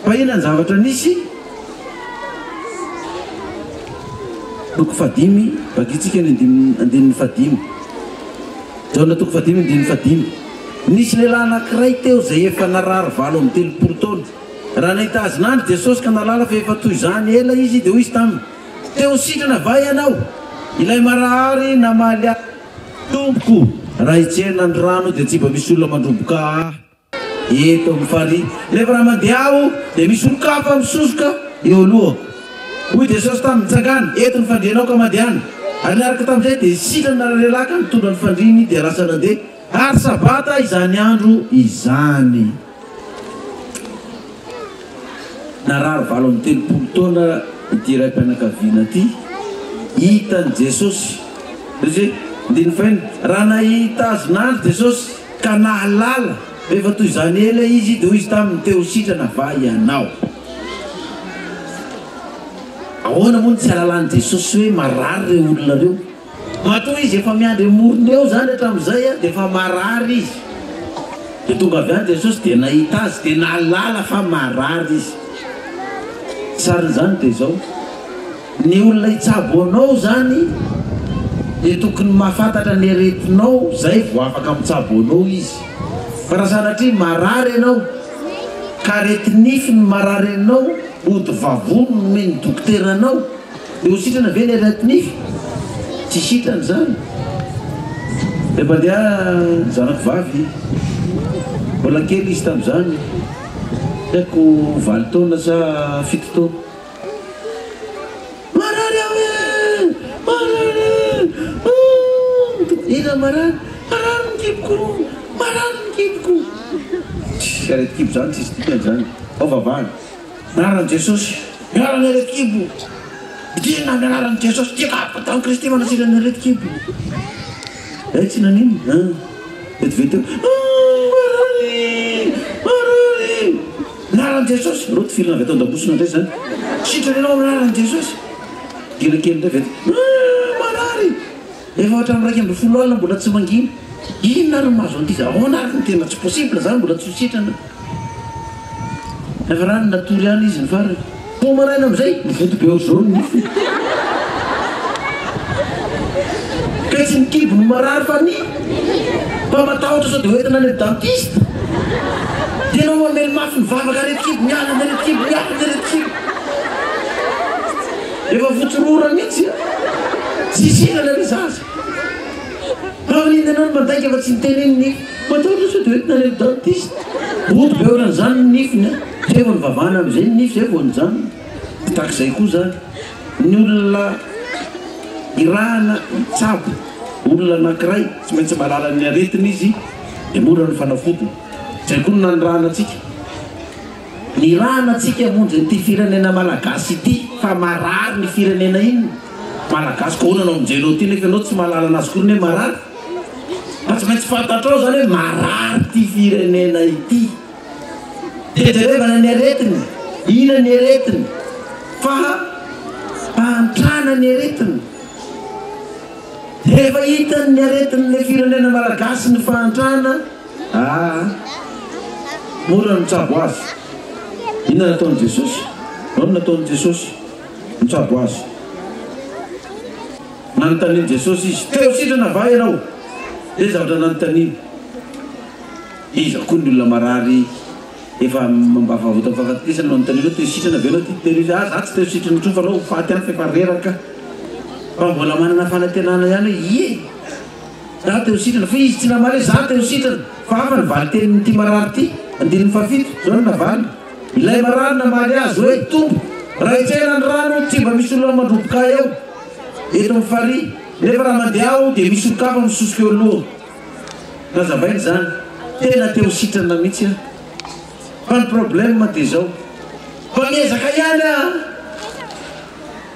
pahinany zavatra nisy toko fadimy bakitsika ny andininy fadimy jaona toko fadimy andininy fadimy nisy lehilahy anankiray teo zay efa narary valo amin'ny telopolo taona raha nahita azy nandry Jesosy ka nalala fa efa toy izany ela izy dia hoy izy taminy teo sitrana va ianao ilay marary namaly tompoko raha hitsena ny rano dia tsy mba misy olona mandroboka eto amin'ny farihy rehefa raha mandeha aho dia misy olo-kafa misosoka eo aloha hoy Jesosy tamin'ny mitsangana eto ny fandrianao ka mandehana ary niaraka tamin'izay dia sitrana lelaka mitondra ny fandriny dia lasa nandeha ary sabata izany andro izany narary valo amin'ny telopolo taona ity ray mpianakaviana ity hitany Jesosy satria ndiny faina raha nahita azy nandro Jesosy ka nahalala efa toy izany ela izy dia hoy izy tamin'ny teo sitrana va ianao ahoana moa tsy alalan'i Jesosy hoe marary reo olona reo matoa izy efa miandry morony eo zany hatramin'izay dia efa marary izy dia tonga avy any Jesosy dia nahita azy dia nahalala fa marary izy tsara zany dia zao ny olona hitsabo anao zany dia tokony mahafantatra ny aretinao zay vo afaka mitsabo anao izy fa raha sanatria marary ianao ka aretinify ny marary anao ody vavono me ny dokteranao dia ho sitrana ve ny aretinify tsy sitrany zany dia mandeha zanako vavy mbola kely izy tamin'izany haiko 20 taona sa 7 taona marary aho marary ina marary marary mikiboko tsy areti-kibo zany tsisy tikany zany ao vavahany mianaran'i Jesosy miarany areti-kibo idina mianaran'i Jesosy tiaka tamin'ny Kristy manasirany areti-kibo tsy nanino vetivety mianaran'i Jesosy reo ty filana avy atao an-dabosina ndray zany sitrany ianao mianaran'i Jesosy kelakely ndray vety marary efa ohatra amin'raiky amby folo alina mbola tsy mangina inona ry mahazo an'ity za ahoana araka ny tena tsy possible zany mbola tsy ho sitrana efa rano natory any izy ny farany po maraina am'izay mivoto be ao zao nify ka tsy mikibo ny marary fa ny mba matahotra sao dia hoentina ny dentiste dia anao mamely mafy ny vavaka areti-kibo miala ny areti-kibo miala ny areti-kibo efa votsorora mihitsy tsy sitrana ny zaza amin'iny anao ny mandaika efa tsy niteneny nify matahotra sao dia hoentina ny dentiste voto be oran'ny zany ny nifiny zay vo ny vavana am'izay ny nify zay vo ny zany tak'izay koa zany ny olona irahana itsabo olona anankiray tsy maintsy malala ny aretiny izy dia mora ny fanafotony zay koa no nanirahana atsika ny rahana atsika monjy nyity firenena malagasy ity fa marary ny firenena iny malagasy ka hoana anao amin'izay ty nefa anao tsy mahalala anazy koa ny hoe marary fa tsy maintsy fantatrao zany hoe marary ty firenena ity dia jerevana ny aretiny ina ny aretiny fa pahantrana ny aretiny efa hitany ny aretin'le firenena malagasy ny fahantrana mora mitsabo azy inona nataon'i Jesosy ano nataon'i Jesosy mitsabo azy nanontaniany Jesosy izy teo sitrana va ianao dia zavatra nanontaniany izy koa ny olona marary efa mba vavota mifankatokisana manontanianao teo sitrana ve anao ty telo izy za tsy teo sitrana tro fa anao faty any fa efa reraka fa mbola manana fanantenana ihany hoe ie za teo sitrana fa izy tsy namaly za teo sitrana fa afa nivaly tenynyity marary ty andininy fafito zao no navaly ilay marary namaly azy hoe tompo raha hitsena ny rano tsy mba misy olona mandroboka eo eto amin'ny farihy nefa raha mandeha aho dia misy olo-kafa misosoka eo aloha nazavainy zany tena teo sitrana mihitsy a fa ny problème dia zao fa miezaka ihany a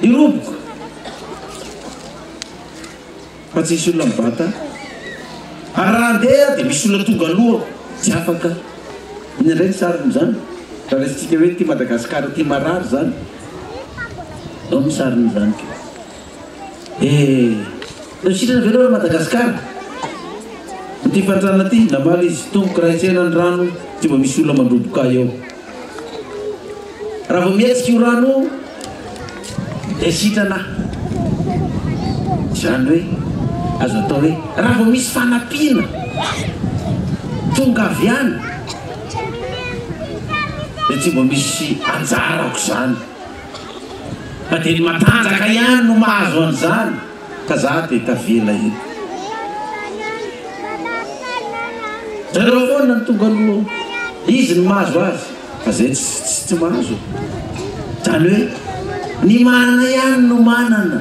iroboko fa tsy misy olona mibata ary raha andeha dia misy olona tonga aloha tsy afaka inandray ny sariny zany raha resitsika hoe ty Madagasikara ty marary zany ao ny sariny zany teo sitrana velao Madagasikara ty fantrana ty namaly izy tomboka raha hitsena ny rano tsy mba misy olona mandroboka eo raha vao mihetsika io rano dia sitrana izany hoe azo atao hoe raha vao misy fanampiana tonga avy any dia tsy mba misy anjarako izany fa dia ny matanjaka ihany no mahazo an'izany ka za dia tavela eny zareo foana ny tonga aloha izy ny mahazo azy fa zay tsy mahazo zany hoe ny manana ihany no manana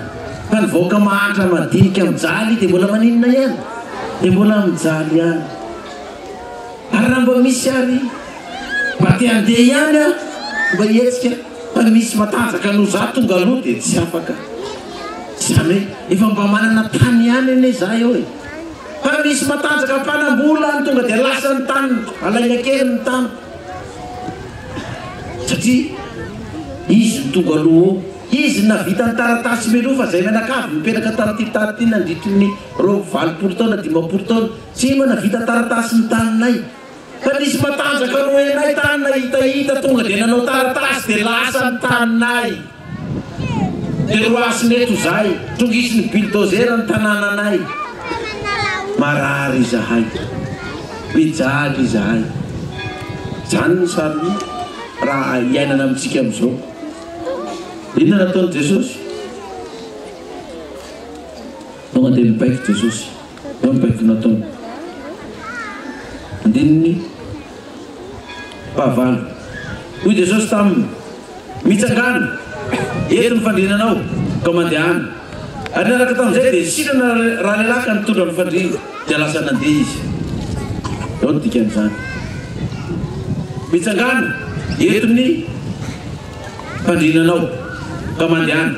fa ny voaka mahantra madinika mijaly dia mbola maninona ihany dia mbola mijaly ihany ary raha mba misy ary mba te handeha ihany a mba hietsika fa misy matanjaka no za tonga aloha dia tsy afaka zany hoe efa mba manana tany ihany ene za eo e fa misy matanjaka mpanambola ny tonga dia lasa ny tany alaina kely ny tany satria izy ny tonga aloha izy na vita ny taratasy meloa fa zay menakavy mipetraka taraty nandritry ny 20 taona 50 taona tsy ma na vita taratasy ny taninay fa nisy matanjaka no enay tanina hitahita tonga dia nanao taratasy dia lasa ny taninay dia roasineto zay tonga izy ny bulldozer ny tanànanay marary izahay mijaly izahay zany ny sariny raha iainana amintsika amin'izao inona nataony Jesosy tonga dia mipaiky Jesosy eo mipaiky nataony andininy fahavalo hoy Jesosy taminy mitsangana eto ny fandrinanao ka mandehana ary niaraka tamin'izay dia sitrana raha lelaka nitondra ny fandrina dia lasa nandeha izy eo ny dikan'izany mitsangana eto ny fandrinanao ka mandehana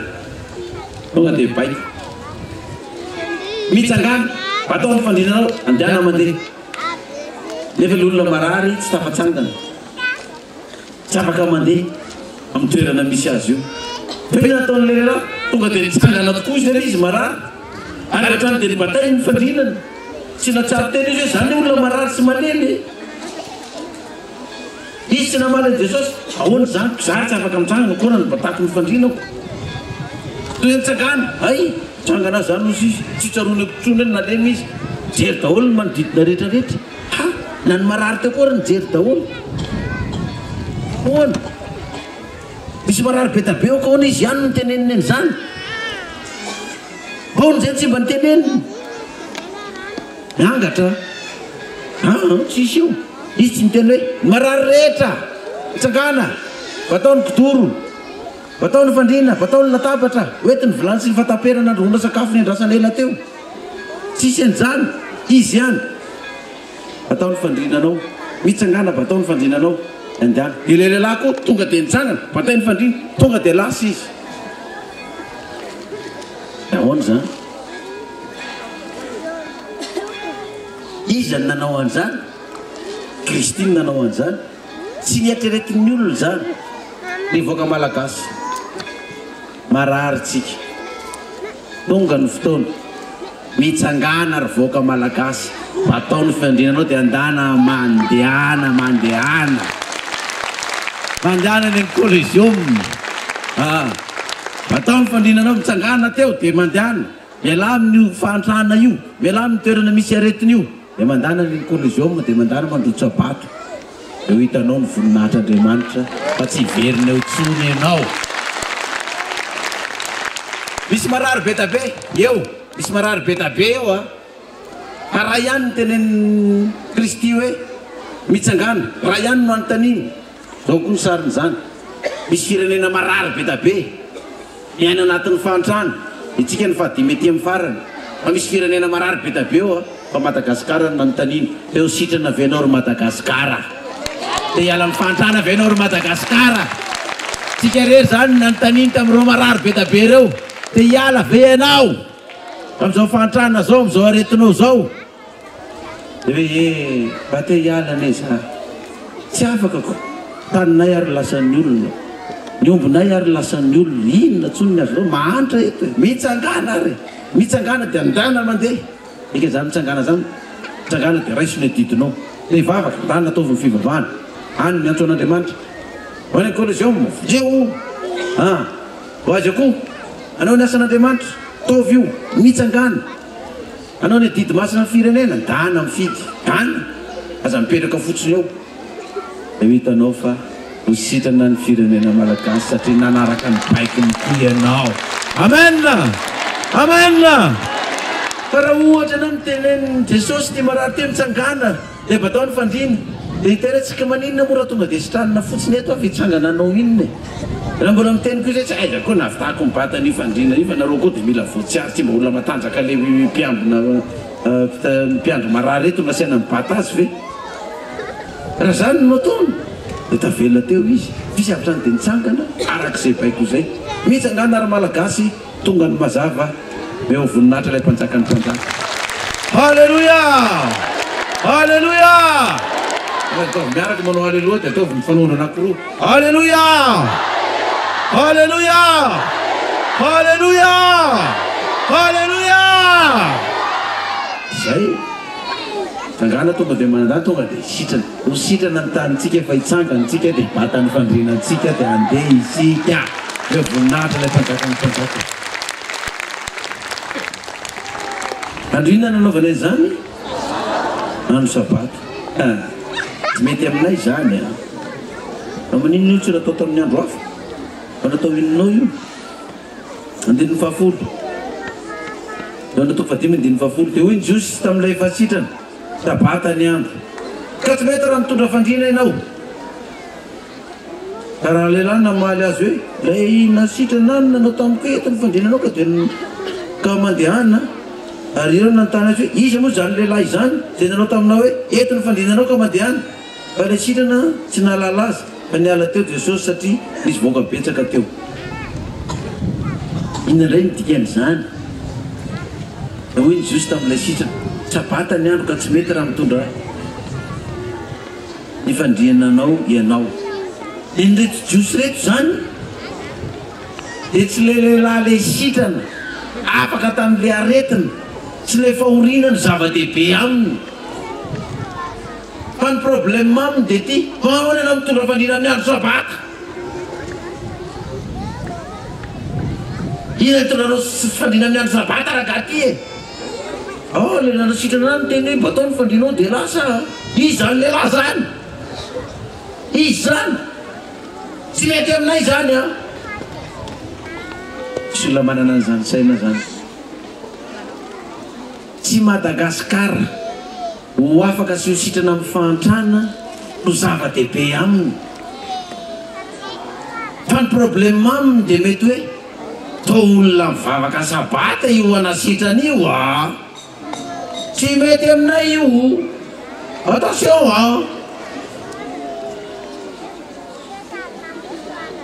tonga dia mipaiky mitsangana atao ny fandrinanao andehana mandeha nefa l'olona marary tsy tafatsangana tsy afaka mandeha amin'ny toerana misy azy io fa ina ataon'ny lehilahy tonga dia nitsangana tokoa izy izy marary ary ohatrany dia nibatay ny fandrinana tsy natsaro tena izy hoe zany olona marary sy malemy izy tsy namala Jesosy ahoana zany mpizary tsy afaka mitsangana koa ny batako ny fandrinako toy nitsangana ay tsangana zany ozy izy tsy tsaroana kotsony hoe nalemy izy jery daholo ny manodidina rehetrarehetra ha na ny marary teo koa raha nijery daholo hoana misy marary be tabe eo ka hoana izy ihany no teneniny an'izany hoana zay tsy mba niteneniny miangatra tsisy io izy tsy miteny hoe marary rehetra mitsangana vatao ny kidoro vatao ny fandrina vatao ny latabatra oetiny vilany sy ny fataperana androana sakafo ny andrasan'ela teo tsisy an'izany izy ihany batao ny fandrinanao mitsangana batao ny fandrinanao andehana dia le lehilahy koa tonga dia nitsangana batay ny fandrina tonga dia lasa izy ahoana zany izy ny nanao an'izany Kristy ny nanao an'izany tsy niatreretin'ny olona zany ny voaka malagasy marary tsika tonga ny fotoana mitsangana ry voaka malagasy batao ny fandrinanao dia andana mandehana ny collégium batao ny fandrinanao mitsangana teo dia mandehana miala amin'ny fahantrana io miala amin'ny toerana misy aretina io dia mandana ny collégium dia mandana mandrotsa bato eo hitanao ny voninahitr'Andriamanitra fa tsy verina eo tsony ianao misy marary be tabe eo misy marary be tabe eo fa raha ihany ny tenen'ny Kristy hoe mitsangana raha ihany no anontaniany zao koa ny sariny zany misy firenena marary be tabe miaina anatin'ny fahantrana itsika ny fahadimy ety amin'ny farany fa misy firenena marary be tabe eo fa Madagasikara no nanontaniany eo sitrana venao ry Madagasikara dia hiala amin'ny fahantrana venao ry Madagasikara tsika rery zany nanontaniany tamin'ireo marary be tabe reo dia hiala ve ianao amin'izao fahantrana zao amin'izao aretinao zao dia hoe mba te hiala ane za tsy afakako taninay ary lasan'ny olona ny ombonay ary lasan'ny olona inona tsony azy reo mahantra eto mitsangana ary mitsangana dia andana mandeha ika zany mitsangana zany mitsangana dia raisony didinao dia hivavaka tany nataovy ny fivavahana any miantso an'Andriamanitra hoany collégium jeo ho azy akoho anao ny asan'Andriamanitra tovy io mitsangana anao ny didy masina ny firenena dana mifidy dana aza mipetraka fotsiny eo da hitanao fa ho sitrana ny firenena malagasy satria nanaraka ny baiky mitoy ianao. Amen, amen. Fa raha ohatra anao mitenen'i Jesosy ty marary te mitsangana dia batao ny fandrina dia hiterantsika maninona mora tonga dia sitranina fotsiny eto avy hitsangana anao inona raha mbola miteny koa zay tsy aiza koa navitako mibata ny fandrina io fa nareo koa dia mila voatsiary tsy mba olona matanjaka le mpiandro marary eto nasaina mibata azy ve raha zany no ataony dia tavelona teo izy fisyavitra ny dia nitsangana arak'izay baiko zay mitsangana ary malagasy tonga ny mazava eo voninahitra ilay mpanjaka ny mpanjaka. Halleluja, halleluja. Ataovy miaraka manao halleluja dia ataovy mifanohana anankiroa. Halleluja, halleluja, halleluja, halleluja. Zay tsangana tonga dia manandà tonga dia sitrana ho sitrana ny tanintsika efa hitsangantsika dia hibata ny fandrinantsika dia handeha isika eo voninahitra ilay mpanjaka ny mpanjaka. Andro inona nanaovana izany? Andro sabata. Tsy mety aminay izany a maninona io tsy natao tamin'ny andro hafa fa natao inonao io andininy fahafolo eo natao fadimy andininy fahafolo dia hoy ny Jiosy tamin'ilay efa sitrana sabata ny andro ka tsy mety raha mitondra fandriana ianao ka raha lehilahy namaly azy hoe lay nasitrana any nanao tamiko entiny fandriananao ka dia ka mandehana ary ireo nanontany azy hoe izy moa zany lehilahy izany zay nanao taminao hoe entiny fandriananao ka mandehana fa ilay sitrana tsy nahalala azy fa niala teo Jesosy satria nisy voaka betsaka teo. Inona indray nodikan'izany da hoy ny Jiosy tamin'ilay sitrana sabata ny andro ka tsy mety raha mitondra ny fandriananao ianao. Iny reto Jiosy reto zany dia tsy le lehilahy le sitrana afaka tamin'le aretina tsy le fahoriana ny zava-dehibe aminy fa ny problème aminy dia ty ahoana anao mitondra fandriana amin'ny andro sabata ina mitondranao fandriana amin'ny andro sabata raha ty e le nanasitrana any teny hoe batao ny fandrinao dia lasa izy zany lehilahy zany izy zany tsy mety aminay zany tsy olona manana an'izany saina zany. Tsy Madagasikara ho afaka sy ho sitrana amin'ny fahantrana no zava-dehibe aminy fa ny problème aminy dia mety hoe tao olona mivavaka sabata io anasitrana io tsy mety aminay io attention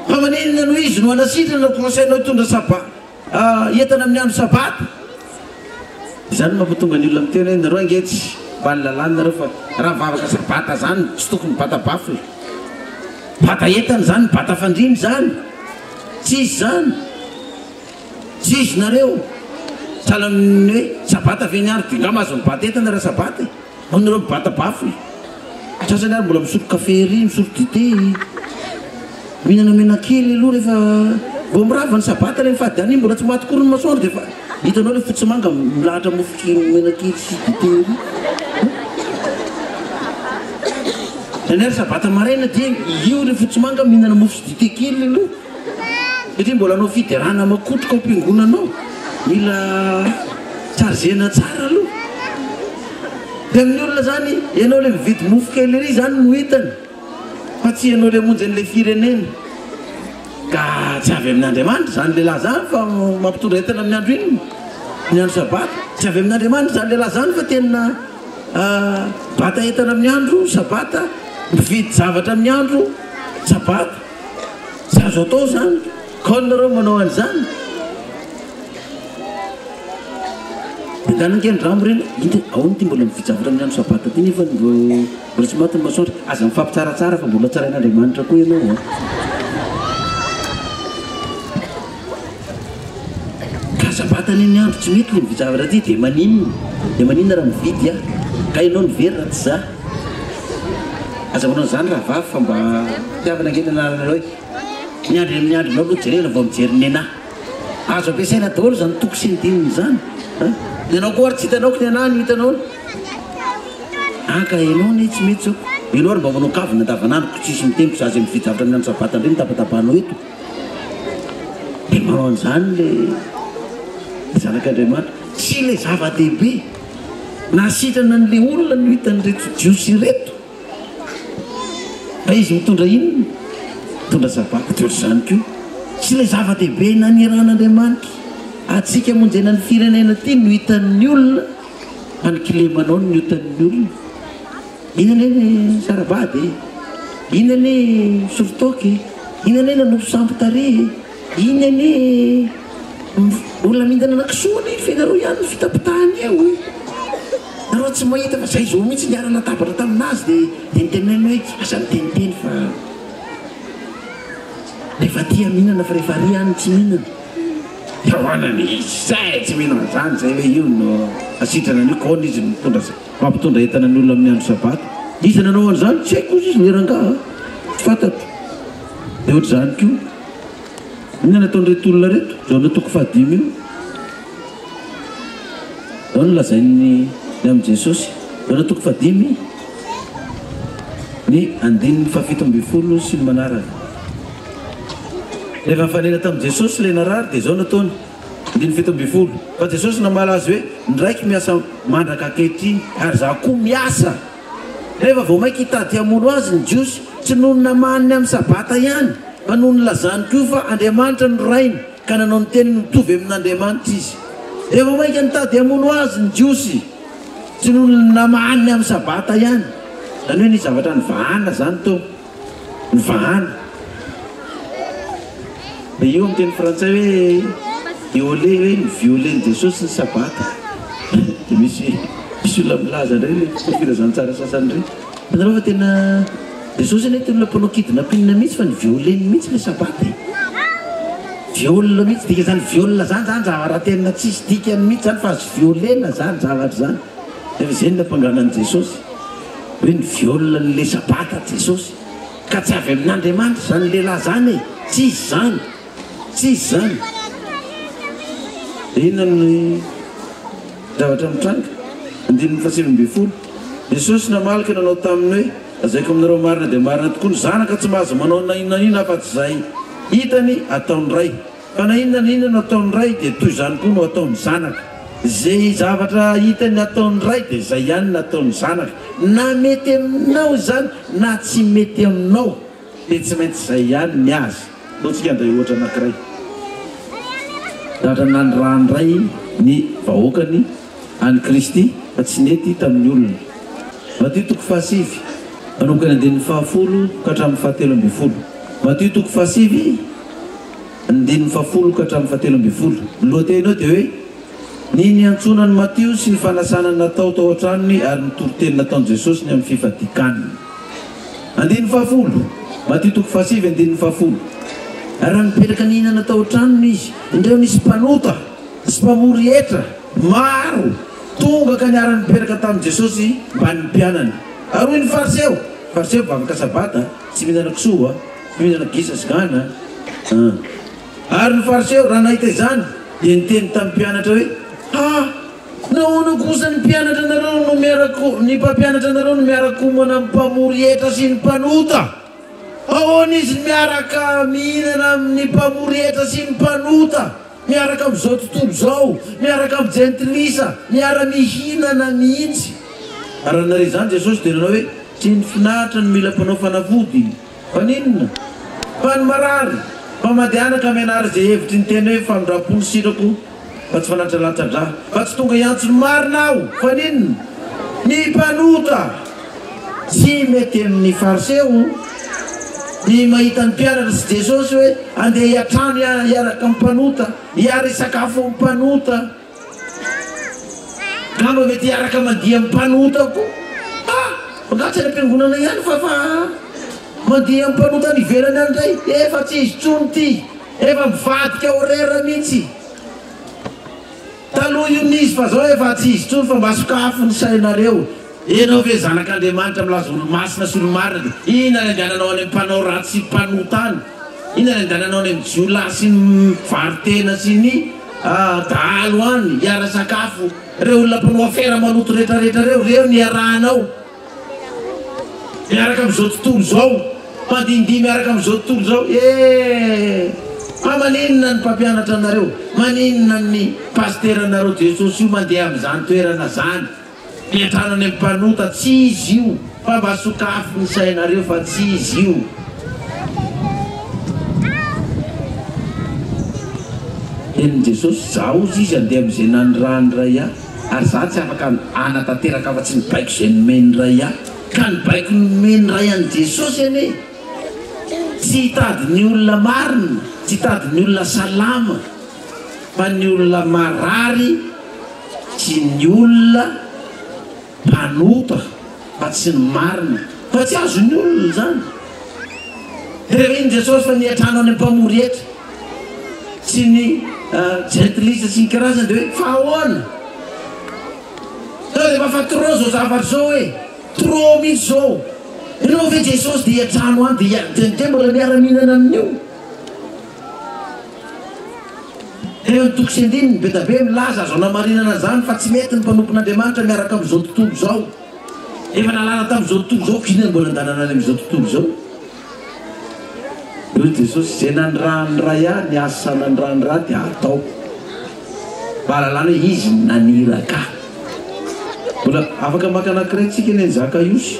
fa maninona no izy no anasitrana ko sainao hitondra entana amin'ny andro sabata izany mampatonga ny olona miteny hoe nareo angetsy mba ny lalàny nareo fa raha mivavaka sabata zany tsy tokony bata bafy bata entana zany bata fandriny zany tsy izy zany tsy izy nareo salan'ny hoe sabata ve ny andro dia nga mahazo mibata entana raha sabata ao nareo mibata bafy sasany ary mbola misotro kafe ry misotro dité mihinana menakely aloha rehefa vao mirava ny sabata le mifady any mbola tsy mahatokory ny masoandro dia fa hitanao le fotsy manga milahatra mofo menakely sy dité ry zany ary sabata maraina dia io le fotsy manga mihinana mofo sy dité kely aloha satria mbola anao fiderana makotroka ao am-piangonanao mila chargena tsara aloha dia amin'ny olona zany ianao le mividy mofo kely ry zany no hitany fa tsy ianao le monjy an'ilay firenena ka tsy avy amin'Andriamanitra zany lehilahy zany fa mampitondra entana amin'ny andro iny ny andro sabata tsy avy amin'Andriamanitra zany lehilahy zany fa tena bata entana amin'ny andro sabata mividy zavatra amin'ny andro sabata tsy azo atao zany ka nareo manao an'izany danankendramo reny aony ty mbola mividy zavatra amin'ny andro sabata ty nefa mbola tsy matiny masoandro aza mifampitsaratsara fa mbola tsarain'Andriamanitra koa ianao ka sabata niny andro tsy mety le mividy zavatra ty dia maninona raha mividy ka ianao nivery raha tsy za azahoanao zany raha vavy fa mba tiavana angelana anareo hoe miandry miandrinao aloha jerena vao mijery ny anahy azo ampiasaina daholo zany toko sy ny dininy zany ny anao koa ary tsy hitanao ko ny anahy no hitanao aka enao ny tsy mety zao enao ary mba manao kavina andavanandro ko tsisy mitempiko za zay mivijavitra ny andro sabata ndray mitapatapahanao eto de manao an'izany le zanak'Andriamanitra tsy le zava-dehibe nasitrana n'le olona no hitan'reto jiosy reto fa izy mitondra inona mitondra sabata teo zany koa tsy le zava-dehibe nanirahan'Andriamanitra atsika monjena ny firenena ty no hitan'ny olona fa ny kilemanao no hitan'ny olona inona ny sarabady inona ny soritoky inona ny nanompo-sampotare inona ny olona mindana anakisoa ny fianareo ihany ny fitapitahany eo nareo tsy mahita fa zay zao mihitsy niara natabatra taminazy de nitenenany hoe asa niteniteny fa rehefa tia mihinana fa rehefa ry any tsy mihinana ahoanany izy zay tsy mihinana zany zay hoe io no asitrana an'io kaona izy mampitondra entana ny olona amin'ny andro sabata izy nanao an'izany tsy haiko izy nerangaha tsy fantatro de ohatra zany koa inona nataon'reto olona reto zao natoko fahadimy io zao no lazainy amin'ny Jesosy zao natoko fahadimy ny andininy fahafito amby folo sy ny manaraka rehefa mifanena tamin'i Jesosy le narary de zao nataony andininy fito amby folo fa Jesosy namala azy hoe ndraiky miasa mandraka ankehitriny ary za koa miasa rehefa vao mainka hitady hamono azy ny jiosy tsy noho ny namaniny amin'ny sabata ihany fa noho ny lazany koa fa Andriamanitra no rainy ka nanao ny teny mitovy amin'Andriamanitra izy rehefa mainka nitady hamono azy ny jiosy tsy noho ny namaniny amin'ny sabata ihany zany hoe ny zavatra ny vahana zany tao ny vahana de io amin'ny teny frantsay hoe viole hoe ny violen'i Jesosy ny sabata de misy olona milaza ndray le firazantsara sasany ndray hitanareo fa tena Jesosy ane tena mpanao kidinapinina mihitsy fa ny violeny mihitsy le sabata violina mihitsy dika zany violina zany zavatra tena tsisy dikany mihitsy zany fa azo violena zany zavatra zany efa zay ny nampanganan'i Jesosy hoe ny violina n'le sabata Jesosy ka tsy avy amin'Andriamanitra zany lehilahy zany e tsy izy zany tsy izy zany de inona ny zavatra mitranga andininy fahasivy amby folo Jesosy namalaka nanao taminy hoe azaiko aminareo marina de marina tokoa ny zanaka tsy mahazo manao na inona inona afa-tsy zay hitany ataony ray fa na inona na inona no ataony ray de toy zany koa no ataony zanaka zay zavatra hitany ataony ray de zay ihany no ataony zanaka na mety aminao zany na tsy mety aminao de tsy maintsy zay ihany ny azy lotsika andray ohatra anankiray zavatra nandroandray ny vahoakany any Kristy fa tsy nety tamin'ny olona Matthieu toko fahasivy manomboka ny andininy fahafolo ka hatramin'ny fahatelo amby folo Matthieu toko fahasivy andininy fahafolo ka hatramin'ny fahatelo amby folo lohatehinao de hoe ny niantsonany Matthieu sy ny fanasana natao tao an-tranony ary ny toroteny nataon'i Jesosy ny amin'ny fifadikaniny andininy fahafolo Matthieu toko fahasivy andininy fahafolo ary raha mipetraka nihina natao an-tranony izy indreo nisy mpanota sy mpamory etra maro tonga ka niara niperaka tamin'i Jesosy mba ny mpianany ary hoy ny fariseo bavaka sabata tsy mihinana kisoa tsy mihinana gisa sy gana ary ny fariseo raha nahita izany de niteny tamin'ny mpianatra hoe nahoana kosa ny mpianatra nareo no miarako ny mpampianatra nareo no miaraka homana amin'ny mpamory etra sy ny mpanota ahoana izy miaraka mihinana amin'ny mpamory etra sy ny mpanota miaraka amin'izao tontolo zao miaraka amin'ny jentilisa miara-mihinana mihitsy ary nare zany Jesosy de nanao hoe tsy ny finaritra no mila mpanao fanafody fa ninona fa ny marary fa mandehanaka mianary zay hevitry ny tena hoe famindram-pony sirako fa tsy fanatitra latsa-dra fa tsy tonga iantsony marina aho fa ninona ny mpanota tsy mety amin'ny fariseo ny mahita ny mpianatra sy Jesosy hoe andeha hiatrano hiaraka amin'ny mpanota hiara sakafo amin'ny mpanota gamba mety hiaraka mandia amin'ny mpanota ko mangatsy ny ampiangonana ihany fa mandia amin'ny mpanota ny ivelany any ndray efa tsy izy tsony ty efa mivadika horera mihitsy taloha io nizy fa zao efa tsy izy tsony fa mba sokafo ny sainareo ianao ve zanak'Andriamanitra milazolo masina sy olo-marina dia ina ny andehananao any amin'ny mpanao ratsy sy mpanotany, ina ny andehananao any amin'ny jiolahy sy ny varitena sy ny dahalo any hiara sakafo, reo olona mpanao afera maloto rehetrarehetra reo ny arahanao miaraka amin'izao tontolo izao, mandindihy miaraka amin'izao tontolo izao. Maninona ny mpampianatra anareo, maninona ny pasteranareo Jesosy io mandeha amin'izany toerana zany miatrano any amin'ny mpanota, tsy izy io fa mba sokafo ny sainareo fa tsy izy io. Enin Jesosy zaho izy andeha amin'izay nanyrany ray aho, ary za tsy afaka anatanteraka fa tsy nibaiko izay nomeny ray aho, ka nibaiko nomeny ray any Jesosy ane. Tsy hitady ny olona marina, tsy hitady ny olona salama, fa ny olona marary, tsy ny olona mpanota fa tsy ny marina, fa tsy azo ny olona zany. Rehefa iny Jesosy fa niatrano any mpamoretra sy ny gentilisa sy ny karazany dia hoe fa ahoana dia mafa trop zao zavatra zao hoe trop mihitsy zao. Ianao ve Jesosy dia hiatrano any dia mbola miara-mihinana amin'io. Ireo ny toko sy andininy be da be milaza azo namarinana zany fa tsy mety ny mpanompon'Andriamanitra miaraka amin'izao tontolo izao. Efa nalala tamin'izao tontolo izao, kizinany mbola andanana any amin'izao tontolo izao. Io Jesosy izay nanyrany ray ahy, ny asa nanyrany raha dia atao. Fahalalana hoe izy naniraka. Mbola afaka maka anankiray tsika ny Zakaiosy.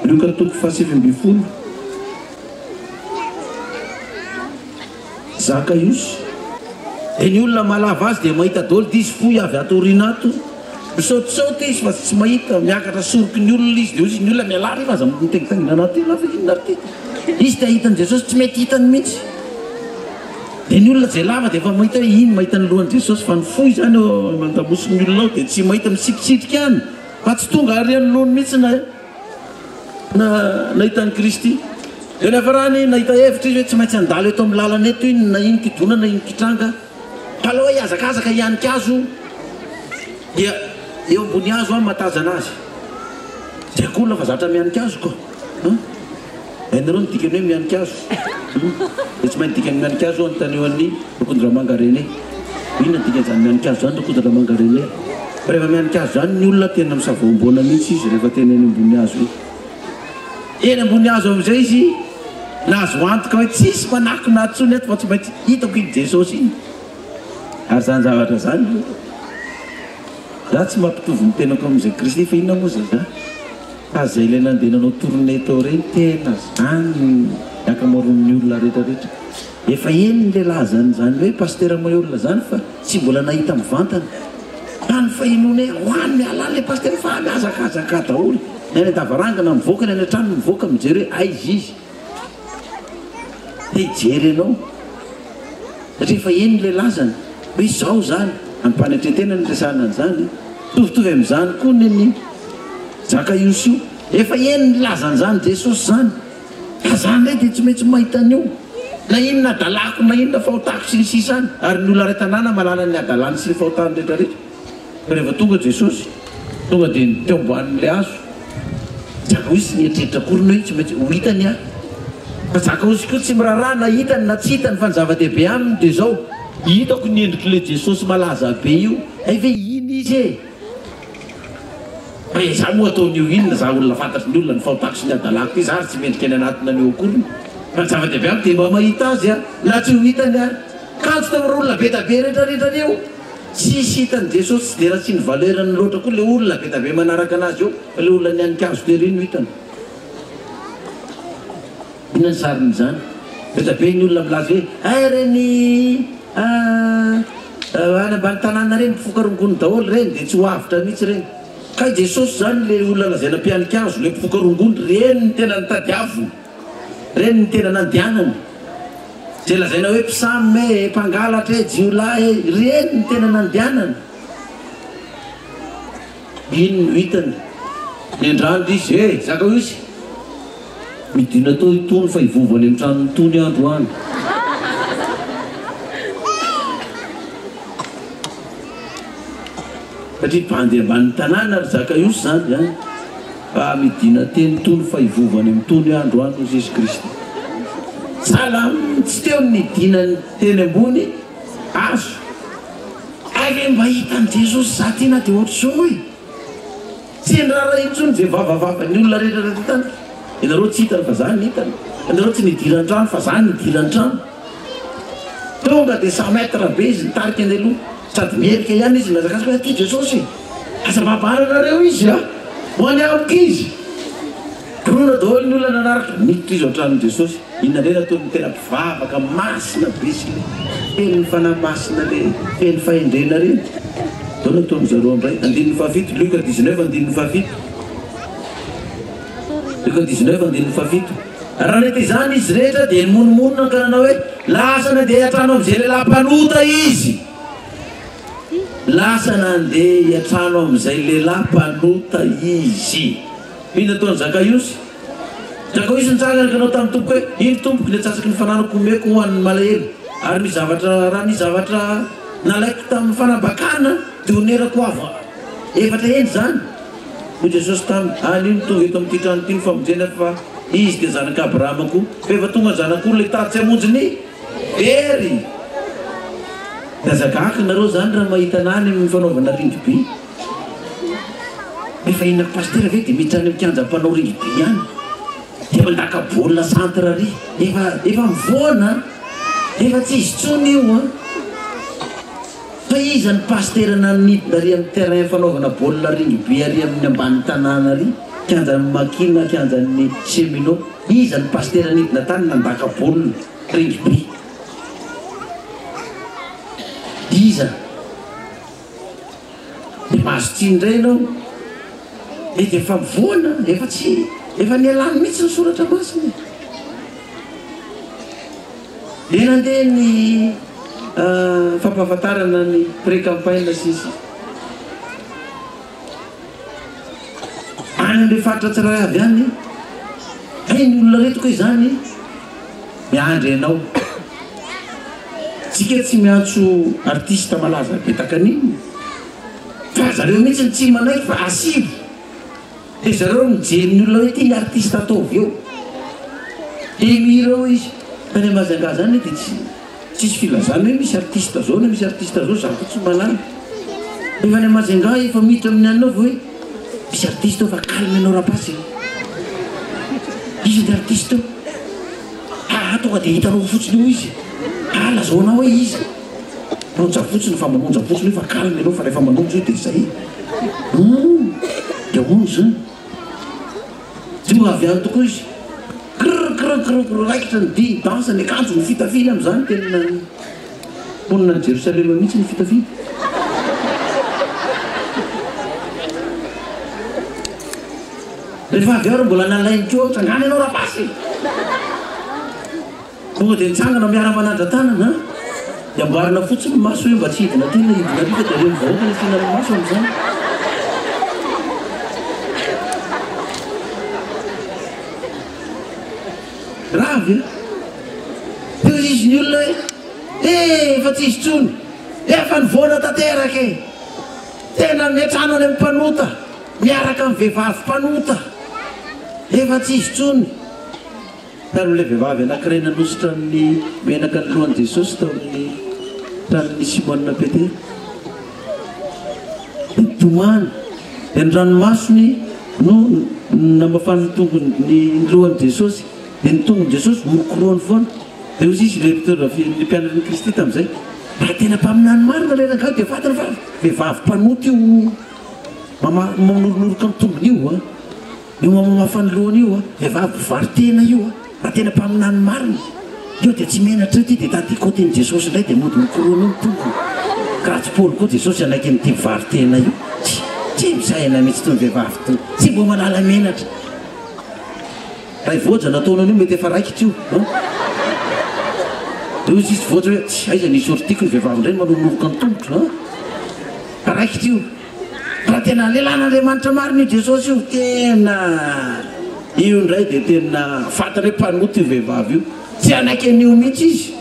Luka toko 7:20. Zakaiosy. Ny olona malava azy dia mahita daholo dia izy foy avy ato aoriana ato. Misaotisaoty izy fa tsy mahita, miakatra soroky ny olona izy dia ny olona mialary fa aza mitenitangina anaty lafa inona ty. Izy dia hitan'i Jesosy tsy mety hitany mihitsy. Dia ny olona izay lava dia efa mahita hoe iny mahita ny lohan'i Jesosy fa ny foy zany mandamoso ny olona ao dia tsy mahita misitrisitrika ihany fa tsy tonga arian'ny lohany mihitsy na hitan'ny Kristy. Dia ny afarany nahita hevitra izy hoe tsy maintsy andalo eto amin'ny lalana eto iny na iny kidona na iny kitranga. Aloha hiazakazaka hianika-azo dia eo ambony hazo any matazana azy. Dia akohona fa zatra mianika-azo koa. Hainareo ny dikany hoe mianika-azo. Dia tsy mainty dikany mianika-azo anontany eo an'ny Lokon-dramanga reny. Inona dikan'izany mianika-azo zany Lokon-dramanga reny? Fa rehefa mianika-azo zany ny olona tena misavoamboana mihitsy izy rehefa tena eny ambony hazo io. Eny ambony hazo amin'izay izy nahazo antoka hoe tsisy manakona atsony eto fa tsy maintsy hitako iny Jesosy iny. Ary zany zavatra zany za tsy mampitovy ny tenako amin'izay Kristy fa inona moa zay za fa zay ilay nandehananao tournée tao reny tena zany akamaroan'ny olona rehetrarehetra efa eny le lazany zany hoe pastera moa olona zany fa tsy mbola nahita mivantana fa ny fahinona hoany miala le pastera fa miazakazaka daholo ny any an-davarangana mivoaka ny any an-trano mivoaka mijery hoe aizy izy dia hijery ianao satria efa eny le lazany hoe izao zany ampanetretena ny resahana an'izany tovitovy amin'izany koa ny Zakaiosy io efa eny ny lazany zany Jesosy zany ka zany ndray dia tsy maintsy mahita an'io na inona adalako na inona fahotako sy ny sisa any ary ny olona ray tanàna malala ny adalany sy ny fahotany rehetrarehetra fa rehefa tonga Jesosy tonga dia teo amboan'ilay hazo Zakaiosy nietreritra korona hoe tsy maintsy ho hitany a fa Zakaiosy koa tsy miraharaha na hitany na tsy hitany fa ny zava-dehibe aminy dia zao hitako ny endrik'ilay Jesosy malaza be io ve iny izy e fa za moa ataon'io inona za olona fantatry ny olona ny fahotako sy ny adalako ty za ary tsy mendrika any anatina an'io akoriny fa ny zava-dehibe aminy dia mba mahita azy a na tsy ho hitany a kanto tamin'ireo olona be tabe rehetrarehetra io tsisy hitany Jesosy tsy dia raha tsy ny valerany loatra koa le olona be tabe manaraka anazy eo fa le olona nianika-azo tery iny no hitany inona ny sarin'izany be tabe ny olona milaza hoe ay reny any ambany tanàna reny mpifokarongony daholo reny dia tsy ho avitra mihitsy reny ka Jesosy zany le olona lazaina mpianika-azo le mpifokarongony reny ny tena nitadiavony reny ny tena nandianany zay lazaina hoe mpisamy mpangalatra jiolahy reny ny tena nandianany iny no hitany ny andrano izy Zakaiosy midina tao itony fa hivovany amin'ny tranony tony andro any satria bandy ambany tanàna ry zaka iosy zany midina teny tony fa hivovany amin'ny tony andro any Jesosy Kristy sala tsy teo nidinany teny ambony azo ake mba hitan'i Jesosy za ty na dia ohatr' zao hoe tsy endrara intsony ve vavavava ny olona rehetra tany ianareo tsy hitany fa zany hitany ianareo tsy nidiran-trano fa zany nidiran-trano tonga dia 100 mètre be izy nitarika any aloha sady mierika ihany izy mihazakazaka hoe aty Jesosy aza mabaranareo izy ho any amiko izy korona daholo ny olona nanaraka miditra izy ao an-tranon'i Jesosy inona indray nataony tena mpivavaka masina be sy le feno ny fanahy masina le feno fahendrena reny dao nataony zareo am'ray 19 Luka 19 raha nety izany izy rehetra dia nymonomonona ka nanao hoe lasa nandeha hiatrano amin'izay lehilahy-mpanota izy lasa nandeha hiatrano amin'izay lehilahy-mpanota izy ino nataony Zakaiosy nitsangana ka anao tamin'ny tompo hoe iny tompoko ny atsasaky ny fananako omeko ho an'ny malahelo ary ny zavatra raha ny zavatra nalaiko tamin'ny fanambakana dia onerako avo efatra eny zany ho Jesosy taminy anino tonga eto amin'ity trano ity ny famonjena fa izy dia zanaka Abrahamako fa efa tonga zanak'olona hitaritsy hamonjy very da zakaky nareo zany raha mahita anany amin'ny fanaovana ringiby efa inona pastera ve dia miditra any amin'ny kianja-mpanao ringiby ihany dia mandaka baolina centre ry efa mivoana efa tsy izy tsony io fa iza ny pastera nanidina ary amin'ny terrain fanaovana baolina ringiby ary amin'ny ambany tanàna ry kianjan'ny makina kianjan'ny cheminot iza ny pastera nidina tany nandaka baolina ringiby iza dia mahazo tsy indray ianao dia efa mivoana efa nialany mihitsy ny soratra masina dia nandeha ny fampahafantarana ny pré-campagne sisy any am'le faritra tsiray avy any ny olona retiko izany miandry ianao tsika tsy miantso artiste malaza betaka an'iny fa zareo mihitsy tsy manaiky fa asivo dia zareo mijery ny olona hoe ty ny artiste ataovy eo dia mireo izy tany Majunga zany dia tsisy filazana hoe misy artiste zao na misy artiste zao zako tsy manana efa ny Majunga efa miditra amin'ny anao hoe misy artiste eo fa calme anao rapasy izy ny artiste eo tonga dia hitanao fotsiny io izy lazaonao hoe izy monja fotsiny fa mamonja fotsiny io fa calme anao fa rehefa manonja io dia zay dia onjo zany tsy avy any tokoa izy krr raikitra ny di dansa ny akanjo ny fitafily am'izany tena monina ny Jerosalema mihitsy ny fitafily rehefa avy aro mbola nalainy keo trangany anao rapasy tonga dia nitsangana miara-manandra tanana amboarina fotsiny maso io mba tsy hidina tena hidina rika dia reo mivahoaka ny tinany maso am'izany ravy teo izy ny olona hoe efa tsy izy tsony efa nivoana tanteraka tena miatrano any amin'ny mpanota miaraka amin'ny vehivavy mpanota efa tsy izy tsony tamin'ilay vehivavy anankiray nanositra ny menaka ny lohan'i Jesosy tao amin'ny tranon'ny Simona Petera tomany dia ny ranomasony no namafany tongony ny lohan'i Jesosy dia ny tongony Jesosy morokoroany foana dia ozy izy lepitera ny mpianarin'ny Kristy tamin'izay raha tena mpaminany marina le rangao dia fatana fa vehivavy mpanota io mamonoronoroka amin'ny tongony io io mamafany lohany io vehivavy varitena io raha tena mpaminany marina io dia tsy menatra io ty dia tady koten'i Jesosy indray dia mody mikoroany io tongony ka raha tsy paoly koa Jesosy anaiky amin'ity varitena io tsy misaina mihitsy tony vehivavy to tsy mbo malala menatra raha ivoatra nataonany io mety efa raikitra io dia ozy izy voatra hoe tsy aiza nisy oritiako ny vehivavy indray manononoka ny tongotra raikitra io raha tena lelan'Andriamanitra marina io Jesosy io tena io indray dia tena fantany hoe mpanota io vehivavy io tsy anaiky an'io mihitsy izy